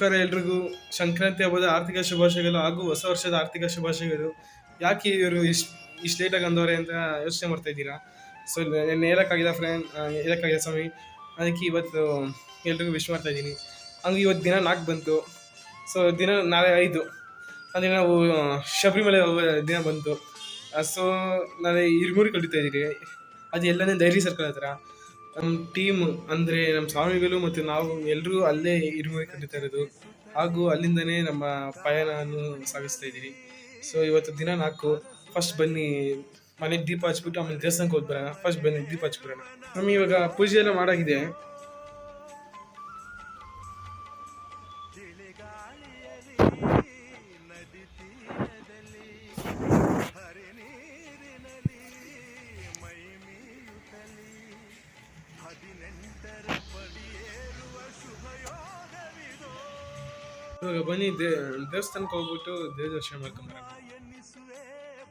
ನಮಸ್ಕಾರ ಎಲ್ರಿಗೂ. ಸಂಕ್ರಾಂತಿ ಹಬ್ಬದ ಆರ್ಥಿಕ ಶುಭಾಶಯಗಳು ಹಾಗೂ ಹೊಸ ವರ್ಷದ ಆರ್ಥಿಕ ಶುಭಾಶಯಗಳು. ಯಾಕೆ ಇವರು ಇಷ್ಟು ಲೇಟಾಗಿ ಅಂದವ್ರೆ ಅಂತ ಯೋಚನೆ ಮಾಡ್ತಾ ಇದ್ದೀರಾ? ಸೊ ನೆನ್ನೆ ಹೇಳೋಕ್ಕಾಗಿಲ್ಲ ಫ್ರೆಂಡ್, ಹೇಳೋಕ್ಕಾಗಿಲ್ಲ ಸ್ವಾಮಿ. ಅದಕ್ಕೆ ಇವತ್ತು ಎಲ್ರಿಗೂ ವಿಶ್ ಮಾಡ್ತಾ ಇದ್ದೀನಿ. ಹಂಗೆ ಇವತ್ತು ದಿನ 4 ಬಂತು. ಸೊ ದಿನ ನಾಳೆ 5 ಅಂದರೆ ನಾವು ಶಬರಿಮಲೆ ಹೋಗೋ ದಿನ ಬಂತು. ಸೊ ನಾಳೆ ಇರ್ಮೂರಿ ಕಲಿತಾ ಇದ್ದೀರಿ. ಅದು ಎಲ್ಲನೇ ಡೈರಿ ಸರ್ಕಲ್ ಹತ್ರ. ನಮ್ಮ ಟೀಮ್ ಅಂದರೆ ನಮ್ಮ ಸ್ವಾಮಿಗಳು ಮತ್ತು ನಾವು ಎಲ್ಲರೂ ಅಲ್ಲೇ ಇರುಮುರಿ ಕಲಿತಾ ಇರೋದು, ಹಾಗೂ ಅಲ್ಲಿಂದನೇ ನಮ್ಮ ಪಯಣವನ್ನು ಸಾಗಿಸ್ತಾ ಇದ್ದೀವಿ. ಸೊ ಇವತ್ತು ದಿನ 4. ಫಸ್ಟ್ ಬನ್ನಿ ಮನೆಗೆ ದೀಪ ಹಚ್ಬಿಟ್ಟು ಆಮೇಲೆ ದೇವಸ್ಥಾನಕ್ಕೆ ಹೋಗಿ ಬರೋಣ. ಫಸ್ಟ್ ಬನ್ನಿ ದೀಪ ಹಚ್ಬಿಡೋಣ. ನಮಗೆ ಇವಾಗ ಪೂಜೆ ಎಲ್ಲ ಮಾಡಾಗಿದೆ. ಇವಾಗ ಬನ್ನಿ ದೇವಸ್ಥಾನಕ್ಕೆ ಹೋಗ್ಬಿಟ್ಟು ದೇವ ದರ್ಶನ ಮಾಡ್ಕೊಂಬರೋಣ.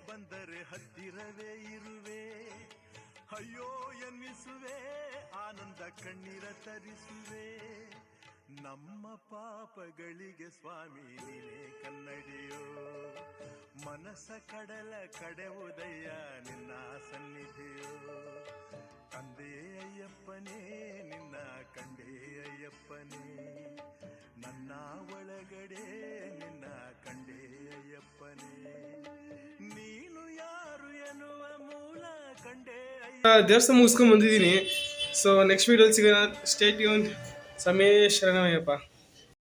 ಬಂದರೆ ಹತ್ತಿರವೇ ಇರುವೆ, ಅಯ್ಯೋ ಎನ್ನಿಸುವೆ, ಆನಂದ ಕಣ್ಣೀರ ತರಿಸುವೆ. ನಮ್ಮ ಪಾಪಗಳಿಗೆ ಸ್ವಾಮಿ ನೀನೇ ಕನ್ನಡಿಯೋ, ಮನಸ್ಸ ಕಡಲ ಕಡೆವುದಯ್ಯ ನಿನ್ನ ಸನ್ನಿಧಿಯೋ. ತಂದೆ ಅಯ್ಯಪ್ಪನೇ ನಿನ್ನ ಕಂಡೇ ಅಯ್ಯಪ್ಪನೇ, ನನ್ನ ಒಳಗಡೆ ನಿನ್ನ ಕಂಡೇ ಅಯ್ಯಪ್ಪನೇ. ನೀನು ಯಾರು ಎನ್ನುವ ಮೂಲ ಕಂಡೇ ದೇವಸ್ಥಾನ ಮುಗಿಸ್ಕೊಂಡು ಬಂದಿದ್ದೀನಿ. ಸೊ ನೆಕ್ಸ್ಟ್ ವಿಡಿಯೋಲಿ ಸಿಗೋಣ. Stay tuned. ಸಮೇ ಶರಣಮಯ್ಯಪ್ಪ.